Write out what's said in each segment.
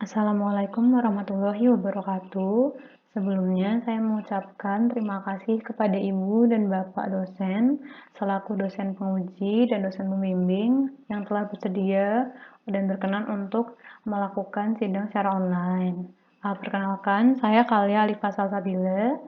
Assalamualaikum warahmatullahi wabarakatuh. Sebelumnya, saya mengucapkan terima kasih kepada Ibu dan Bapak dosen, selaku dosen penguji dan dosen pembimbing yang telah bersedia dan berkenan untuk melakukan sidang secara online. Perkenalkan, saya Kalia Alifa Salsabila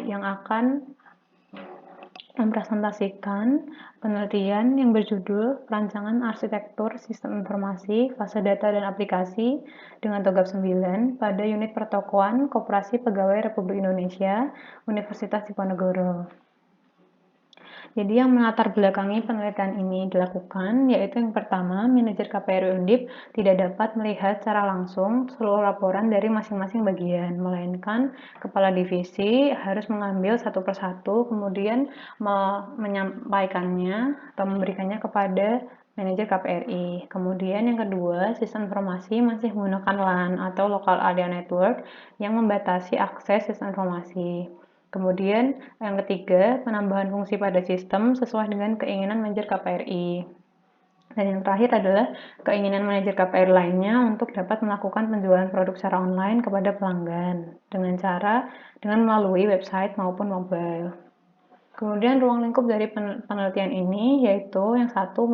yang akan mempresentasikan penelitian yang berjudul Perancangan Arsitektur Sistem Informasi, Fase Data dan Aplikasi dengan Togab 9 pada Unit Pertokoan Koperasi Pegawai Republik Indonesia, Universitas Diponegoro. Jadi yang melatar belakangi penelitian ini dilakukan yaitu yang pertama, manajer KPRI Undip tidak dapat melihat secara langsung seluruh laporan dari masing-masing bagian, melainkan kepala divisi harus mengambil satu persatu kemudian menyampaikannya atau memberikannya kepada manajer KPRI. Kemudian yang kedua, sistem informasi masih menggunakan LAN atau Local Area Network yang membatasi akses sistem informasi. Kemudian yang ketiga, penambahan fungsi pada sistem sesuai dengan keinginan manajer KPRI. Dan yang terakhir adalah keinginan manajer KPRI lainnya untuk dapat melakukan penjualan produk secara online kepada pelanggan dengan melalui website maupun mobile. Kemudian ruang lingkup dari penelitian ini yaitu yang satu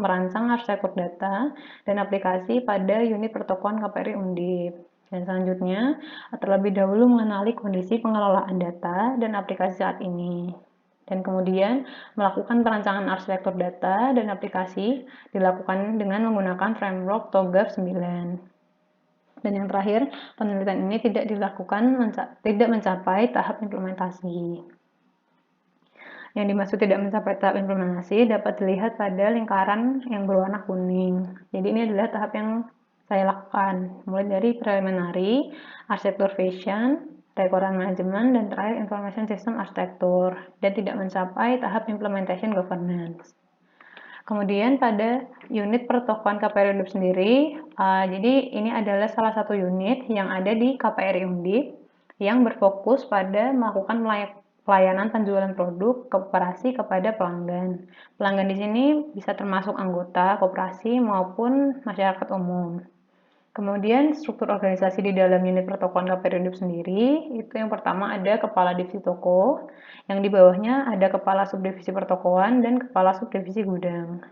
merancang arsitektur data dan aplikasi pada unit pertokoan KPRI Undip. Dan selanjutnya, terlebih dahulu mengenali kondisi pengelolaan data dan aplikasi saat ini. Dan kemudian melakukan perancangan arsitektur data dan aplikasi dilakukan dengan menggunakan framework TOGAF 9. Dan yang terakhir, penelitian ini tidak mencapai tahap implementasi. Yang dimaksud tidak mencapai tahap implementasi dapat dilihat pada lingkaran yang berwarna kuning. Jadi ini adalah tahap yang saya lakukan, mulai dari preliminary, arsitektur vision, requirement management, dan terakhir information system arsitektur, dan tidak mencapai tahap implementation governance. Kemudian pada unit pertokoan KPRI Undip sendiri, jadi ini adalah salah satu unit yang ada di KPRI Undip yang berfokus pada melakukan pelayanan penjualan produk koperasi kepada pelanggan. Pelanggan di sini bisa termasuk anggota koperasi maupun masyarakat umum. Kemudian struktur organisasi di dalam unit pertokoan KPRI Undip sendiri, itu yang pertama ada kepala divisi toko, yang di bawahnya ada kepala subdivisi pertokoan dan kepala subdivisi gudang.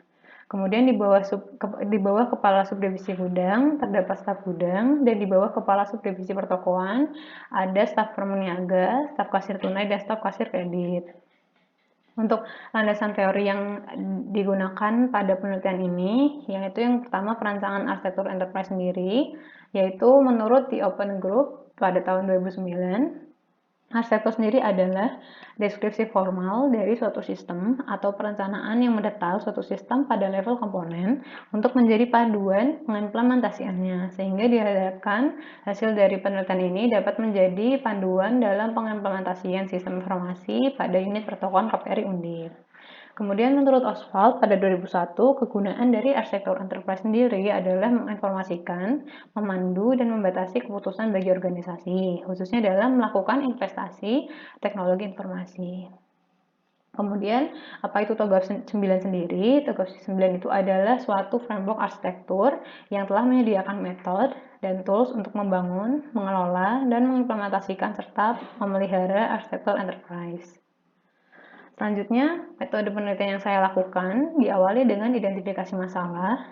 Kemudian di bawah kepala subdivisi gudang terdapat staf gudang, dan di bawah kepala subdivisi pertokoan ada staf permuniaga, staf kasir tunai, dan staf kasir kredit. Untuk landasan teori yang digunakan pada penelitian ini, yaitu yang pertama perancangan arsitektur enterprise sendiri, yaitu menurut The Open Group pada tahun 2009, arsitektur sendiri adalah deskripsi formal dari suatu sistem atau perencanaan yang mendetail suatu sistem pada level komponen untuk menjadi panduan pengimplementasiannya, sehingga diharapkan hasil dari penelitian ini dapat menjadi panduan dalam pengimplementasian sistem informasi pada unit pertokoan KPRI Undip. Kemudian menurut Oswald pada 2001, kegunaan dari arsitektur enterprise sendiri adalah menginformasikan, memandu, dan membatasi keputusan bagi organisasi, khususnya dalam melakukan investasi teknologi informasi. Kemudian, apa itu TOGAF 9 sendiri? TOGAF 9 itu adalah suatu framework arsitektur yang telah menyediakan metode dan tools untuk membangun, mengelola, dan mengimplementasikan serta memelihara arsitektur enterprise. Selanjutnya, metode penelitian yang saya lakukan diawali dengan identifikasi masalah,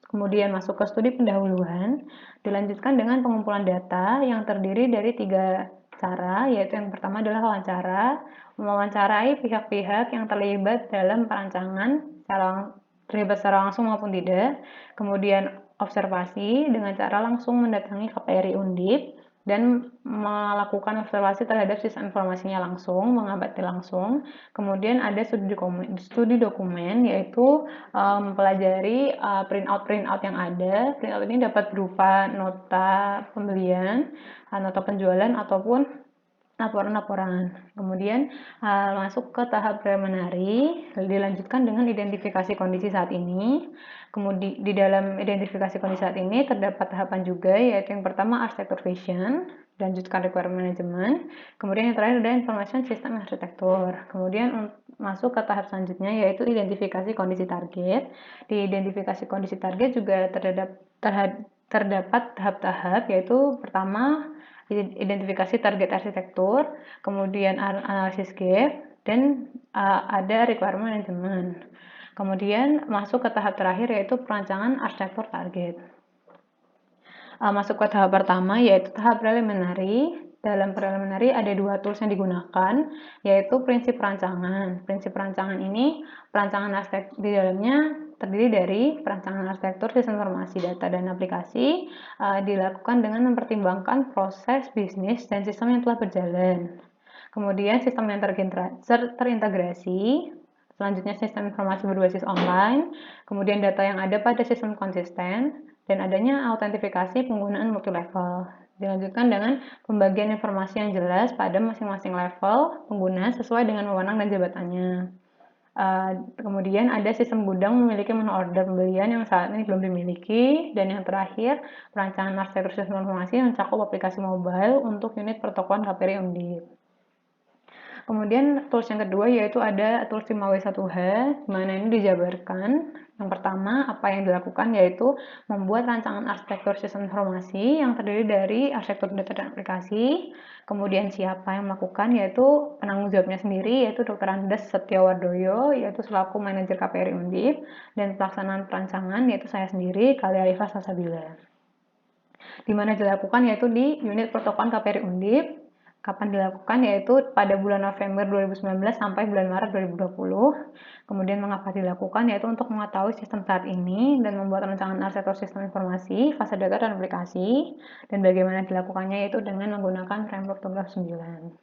kemudian masuk ke studi pendahuluan, dilanjutkan dengan pengumpulan data yang terdiri dari 3 cara, yaitu yang pertama adalah wawancara, mewawancarai pihak-pihak yang terlibat dalam perancangan, terlibat secara langsung maupun tidak, kemudian observasi dengan cara langsung mendatangi KPRI Undip, dan melakukan observasi terhadap sistem informasinya langsung, mengamati langsung. Kemudian ada studi dokumen yaitu mempelajari printout yang ada. Printout ini dapat berupa nota pembelian, nota penjualan, ataupun laporan-laporan. Kemudian masuk ke tahap preliminary, dilanjutkan dengan identifikasi kondisi saat ini. Kemudian di dalam identifikasi kondisi saat ini terdapat tahapan juga, yaitu yang pertama arsitektur vision, dilanjutkan requirement management, kemudian yang terakhir ada information system arsitektur. Kemudian masuk ke tahap selanjutnya yaitu identifikasi kondisi target. Di identifikasi kondisi target juga terdapat tahap-tahap, yaitu pertama identifikasi target arsitektur, kemudian analisis gap, dan ada requirement management. Kemudian masuk ke tahap terakhir yaitu perancangan arsitektur target. Masuk ke tahap pertama yaitu tahap preliminary. Dalam preliminary ada dua tools yang digunakan, yaitu prinsip perancangan. Prinsip perancangan ini, perancangan arsitektur di dalamnya terdiri dari perancangan arsitektur sistem informasi data dan aplikasi, dilakukan dengan mempertimbangkan proses bisnis dan sistem yang telah berjalan. Kemudian sistem yang terintegrasi, selanjutnya sistem informasi berbasis online, kemudian data yang ada pada sistem konsisten, dan adanya autentifikasi penggunaan multilevel. Dilanjutkan dengan pembagian informasi yang jelas pada masing-masing level pengguna sesuai dengan wewenang dan jabatannya. Kemudian ada sistem gudang memiliki menu order pembelian yang saat ini belum dimiliki. Dan yang terakhir, perancangan arsitektur sistem informasi yang mencakup aplikasi mobile untuk unit protokolan KPRI Undip. Kemudian tools yang kedua yaitu ada tools 5W1H, di mana ini dijabarkan. Yang pertama, apa yang dilakukan yaitu membuat rancangan arsitektur sistem informasi yang terdiri dari arsitektur data dan aplikasi. Kemudian siapa yang melakukan yaitu penanggung jawabnya sendiri yaitu Dr. Andes Setiawardoyo yaitu selaku manajer KPRI Undip, dan pelaksanaan perancangan yaitu saya sendiri, Kalia Alifa Salsabila. Di mana dilakukan yaitu di unit protokolan KPRI Undip. Kapan dilakukan yaitu pada bulan November 2019 sampai bulan Maret 2020. Kemudian mengapa dilakukan yaitu untuk mengetahui sistem saat ini dan membuat rancangan arsitektur sistem informasi, fase data dan aplikasi, dan bagaimana dilakukannya yaitu dengan menggunakan framework tugas 9.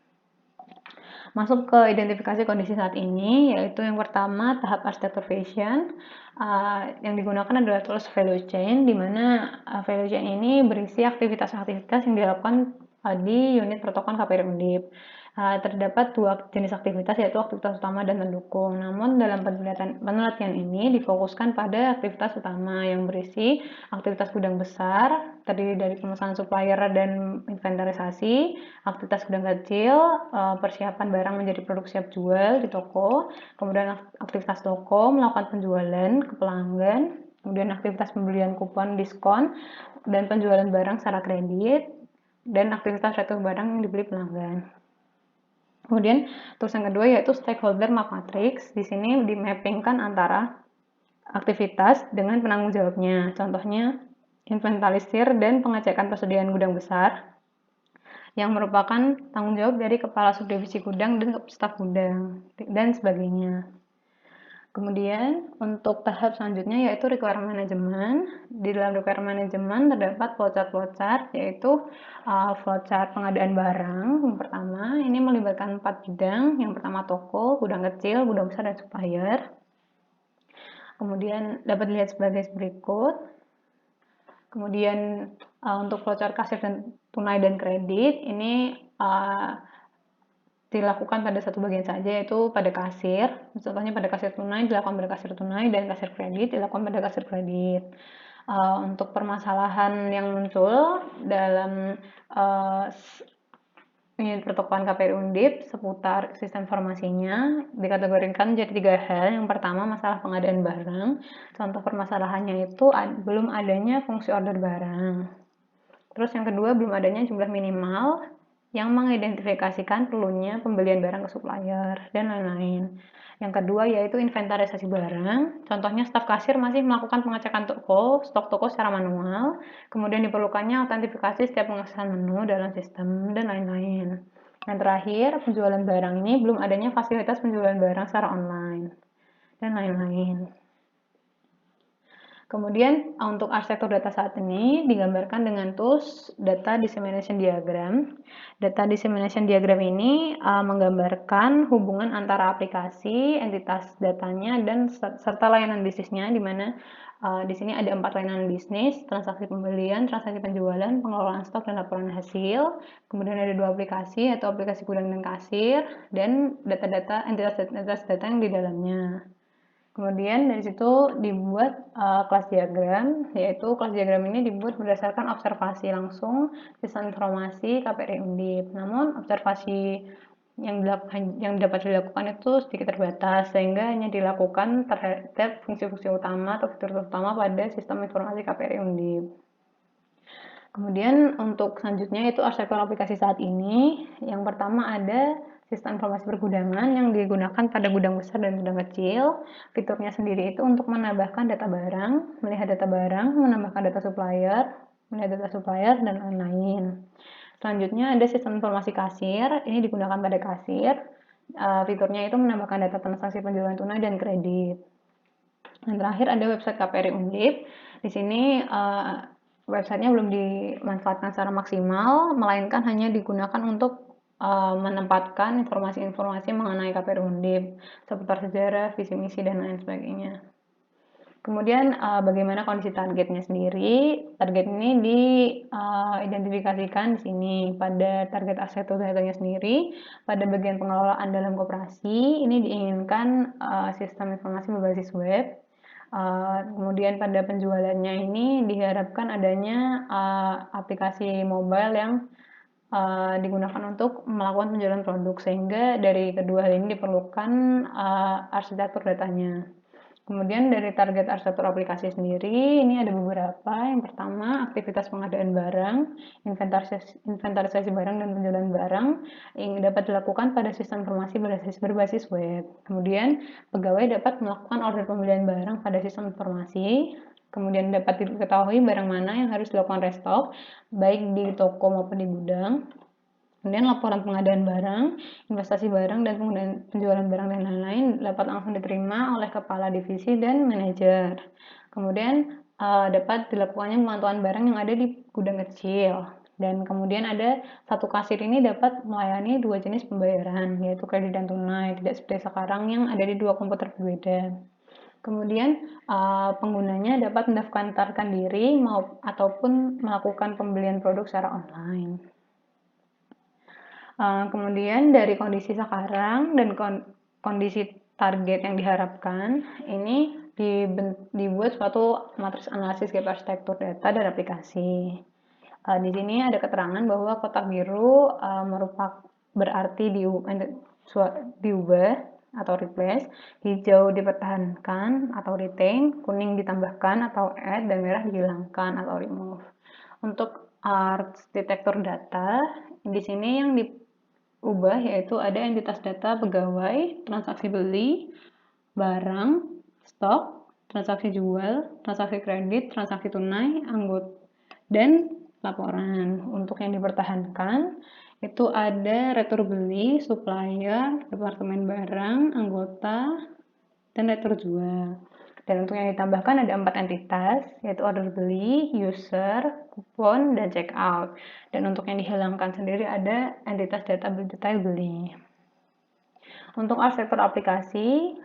Masuk ke identifikasi kondisi saat ini, yaitu yang pertama tahap arsitektur vision. Yang digunakan adalah tools value chain, di mana value chain ini berisi aktivitas-aktivitas yang dilakukan di unit protokol KPRI Undip. Terdapat dua jenis aktivitas yaitu aktivitas utama dan pendukung. Namun dalam penelitian ini difokuskan pada aktivitas utama yang berisi aktivitas gudang besar, terdiri dari pemesanan supplier dan inventarisasi, aktivitas gudang kecil, persiapan barang menjadi produk siap jual di toko, kemudian aktivitas toko melakukan penjualan ke pelanggan, kemudian aktivitas pembelian kupon diskon dan penjualan barang secara kredit, dan aktivitas retur barang yang dibeli pelanggan. Kemudian tools yang kedua yaitu stakeholder map matrix. Di sini dimappingkan antara aktivitas dengan penanggung jawabnya. Contohnya inventarisir dan pengecekan persediaan gudang besar yang merupakan tanggung jawab dari kepala subdivisi gudang dan staf gudang dan sebagainya. Kemudian untuk tahap selanjutnya yaitu requirement management. Di dalam requirement management terdapat flowchart yaitu flowchart pengadaan barang. Yang pertama ini melibatkan 4 bidang. Yang pertama toko, gudang kecil, gudang besar, dan supplier. Kemudian dapat dilihat sebagai berikut. Kemudian untuk flowchart kasir dan tunai dan kredit ini dilakukan pada satu bagian saja yaitu pada kasir. Contohnya pada kasir tunai dilakukan pada kasir tunai dan kasir kredit dilakukan pada kasir kredit. Untuk permasalahan yang muncul dalam unit protokolan KPRI Undip seputar sistem informasinya dikategorikan menjadi 3 hal. Yang pertama masalah pengadaan barang. Contoh permasalahannya itu belum adanya fungsi order barang. Terus yang kedua belum adanya jumlah minimal yang mengidentifikasikan perlunya pembelian barang ke supplier, dan lain-lain. Yang kedua yaitu inventarisasi barang. Contohnya staf kasir masih melakukan pengecekan toko, stok toko secara manual, kemudian diperlukannya autentifikasi setiap pengaksesan menu dalam sistem, dan lain-lain. Yang terakhir, penjualan barang ini belum adanya fasilitas penjualan barang secara online, dan lain-lain. Kemudian untuk arsitektur data saat ini digambarkan dengan tools Data Dissemination Diagram. Data Dissemination Diagram ini menggambarkan hubungan antara aplikasi, entitas datanya, dan serta layanan bisnisnya, di mana di sini ada 4 layanan bisnis: transaksi pembelian, transaksi penjualan, pengelolaan stok, dan laporan hasil. Kemudian ada 2 aplikasi, yaitu aplikasi gudang dan kasir, dan data-data entitas data yang di dalamnya. Kemudian dari situ dibuat kelas diagram, yaitu kelas diagram ini dibuat berdasarkan observasi langsung sistem informasi KPRI Undip. Namun observasi yang dapat dilakukan itu sedikit terbatas, sehingga hanya dilakukan terhadap fungsi-fungsi utama atau fitur utama pada sistem informasi KPRI Undip. Kemudian untuk selanjutnya itu arsitektur aplikasi saat ini. Yang pertama ada sistem informasi pergudangan yang digunakan pada gudang besar dan gudang kecil. Fiturnya sendiri itu untuk menambahkan data barang, melihat data barang, menambahkan data supplier, melihat data supplier, dan lain-lain. Selanjutnya ada sistem informasi kasir, ini digunakan pada kasir. Fiturnya itu menambahkan data transaksi penjualan tunai dan kredit. Dan terakhir ada website KPRI Undip. Di sini websitenya belum dimanfaatkan secara maksimal, melainkan hanya digunakan untuk menempatkan informasi-informasi mengenai KPRI Undip, seputar sejarah, visi misi, dan lain sebagainya. Kemudian bagaimana kondisi targetnya sendiri? Target ini diidentifikasikan di sini pada target arsitektur datanya sendiri. Pada bagian pengelolaan dalam koperasi, ini diinginkan sistem informasi berbasis web. Kemudian pada penjualannya ini diharapkan adanya aplikasi mobile yang digunakan untuk melakukan penjualan produk, sehingga dari kedua hal ini diperlukan arsitektur datanya. Kemudian dari target arsitektur aplikasi sendiri, ini ada beberapa. Yang pertama, aktivitas pengadaan barang, inventarisasi barang dan penjualan barang yang dapat dilakukan pada sistem informasi berbasis web. Kemudian, pegawai dapat melakukan order pembelian barang pada sistem informasi. Kemudian dapat diketahui barang mana yang harus dilakukan restock, baik di toko maupun di gudang. Kemudian laporan pengadaan barang, investasi barang, dan kemudian penjualan barang dan lain-lain dapat langsung diterima oleh kepala divisi dan manajer. Kemudian dapat dilakukannya pemantauan barang yang ada di gudang kecil. Dan kemudian ada satu kasir ini dapat melayani dua jenis pembayaran, yaitu kredit dan tunai, tidak seperti sekarang yang ada di dua komputer berbeda. Kemudian penggunanya dapat mendaftarkan diri ataupun melakukan pembelian produk secara online. Kemudian dari kondisi sekarang dan kondisi target yang diharapkan, ini dibuat suatu matris analisis gap arsitektur data dan aplikasi. Di sini ada keterangan bahwa kotak biru berarti diubah atau replace, hijau dipertahankan atau retain, kuning ditambahkan atau add, dan merah dihilangkan atau remove. Untuk arsitektur data, di sini yang diubah yaitu ada entitas data pegawai, transaksi beli, barang, stok, transaksi jual, transaksi kredit, transaksi tunai, anggota, dan laporan. Untuk yang dipertahankan itu ada retur beli, supplier, departemen barang, anggota, dan retur jual. Dan untuk yang ditambahkan ada 4 entitas, yaitu order beli, user, kupon, dan checkout. Dan untuk yang dihilangkan sendiri ada entitas data detail beli. Untuk arsitektur aplikasi,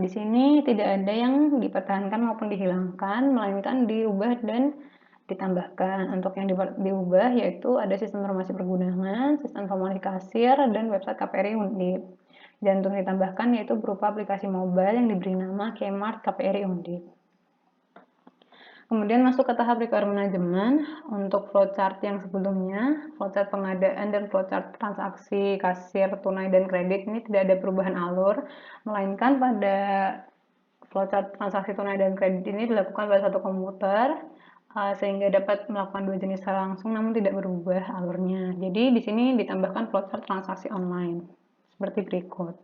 di sini tidak ada yang dipertahankan maupun dihilangkan, melainkan diubah dan ditambahkan. Untuk yang diubah yaitu ada sistem informasi pergudangan, sistem informasi kasir, dan website KPRI Undip. Dan untuk ditambahkan yaitu berupa aplikasi mobile yang diberi nama Kmart KPRI Undip. Kemudian masuk ke tahap requirement management. Untuk flowchart yang sebelumnya, flowchart pengadaan dan flowchart transaksi kasir, tunai, dan kredit ini tidak ada perubahan alur, melainkan pada flowchart transaksi tunai dan kredit ini dilakukan pada satu komputer, sehingga dapat melakukan dua jenis secara langsung namun tidak berubah alurnya. Jadi di sini ditambahkan flowchart transaksi online seperti berikut.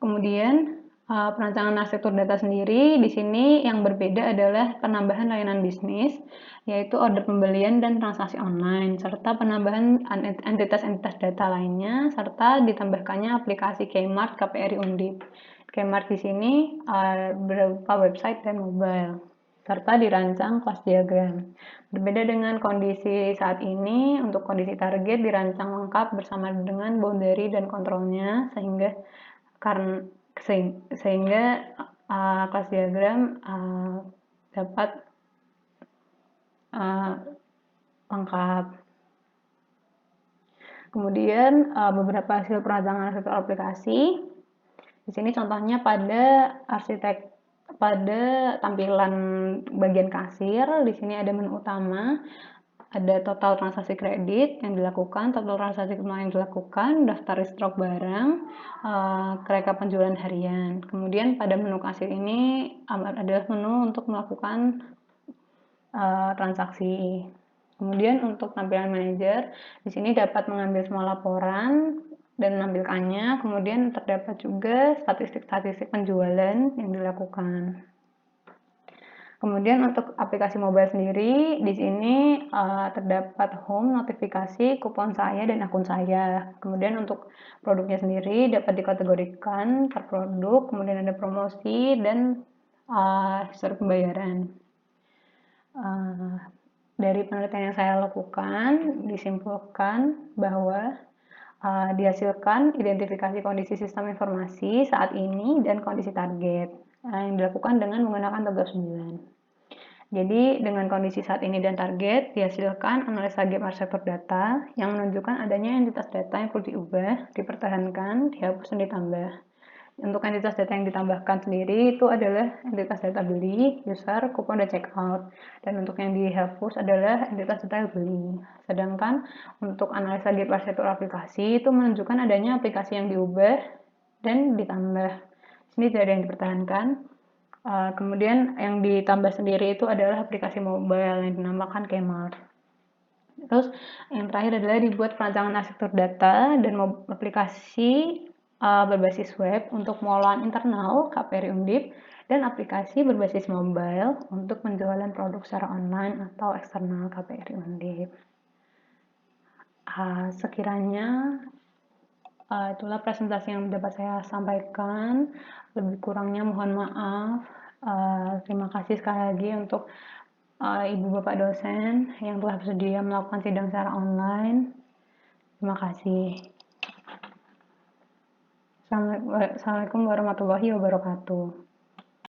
Kemudian perancangan arsitektur data sendiri, di sini yang berbeda adalah penambahan layanan bisnis, yaitu order pembelian dan transaksi online, serta penambahan entitas-entitas data lainnya, serta ditambahkannya aplikasi Kmart KPRI Undip. Kmart di sini berupa website dan mobile, serta dirancang kelas diagram. Berbeda dengan kondisi saat ini, untuk kondisi target dirancang lengkap bersama dengan boundary dan kontrolnya, sehingga kelas diagram dapat lengkap. Kemudian beberapa hasil perancangan arsitektur aplikasi. Di sini contohnya pada tampilan bagian kasir. Di sini ada menu utama, ada total transaksi kredit yang dilakukan, total transaksi tunai yang dilakukan, daftar stok barang, rekap penjualan harian. Kemudian pada menu kasir ini adalah menu untuk melakukan transaksi. Kemudian untuk tampilan manajer, di sini dapat mengambil semua laporan dan menampilkannya, kemudian terdapat juga statistik-statistik penjualan yang dilakukan. Kemudian untuk aplikasi mobile sendiri, di sini terdapat home, notifikasi, kupon saya, dan akun saya. Kemudian untuk produknya sendiri dapat dikategorikan per produk, kemudian ada promosi, dan histori pembayaran. Dari penelitian yang saya lakukan, disimpulkan bahwa dihasilkan identifikasi kondisi sistem informasi saat ini dan kondisi target yang dilakukan dengan menggunakan tugas 9. Jadi dengan kondisi saat ini dan target, dihasilkan analisa gap arsitektur data yang menunjukkan adanya entitas data yang perlu diubah, dipertahankan, dihapus, dan ditambah. Untuk entitas data yang ditambahkan sendiri itu adalah entitas data beli, user, kupon, dan checkout. Dan untuk yang dihapus adalah entitas data beli. Sedangkan untuk analisa gap arsitektur aplikasi itu menunjukkan adanya aplikasi yang diubah dan ditambah. Ini tidak ada yang dipertahankan. Kemudian yang ditambah sendiri itu adalah aplikasi mobile yang dinamakan Kmart. Terus yang terakhir adalah dibuat perancangan arsitektur data dan aplikasi berbasis web untuk pengolahan internal KPRI Undip dan aplikasi berbasis mobile untuk penjualan produk secara online atau eksternal KPRI Undip. Sekiranya itulah presentasi yang dapat saya sampaikan. Lebih kurangnya mohon maaf. Terima kasih sekali lagi untuk Ibu Bapak dosen yang telah bersedia melakukan sidang secara online. Terima kasih. Assalamualaikum warahmatullahi wabarakatuh.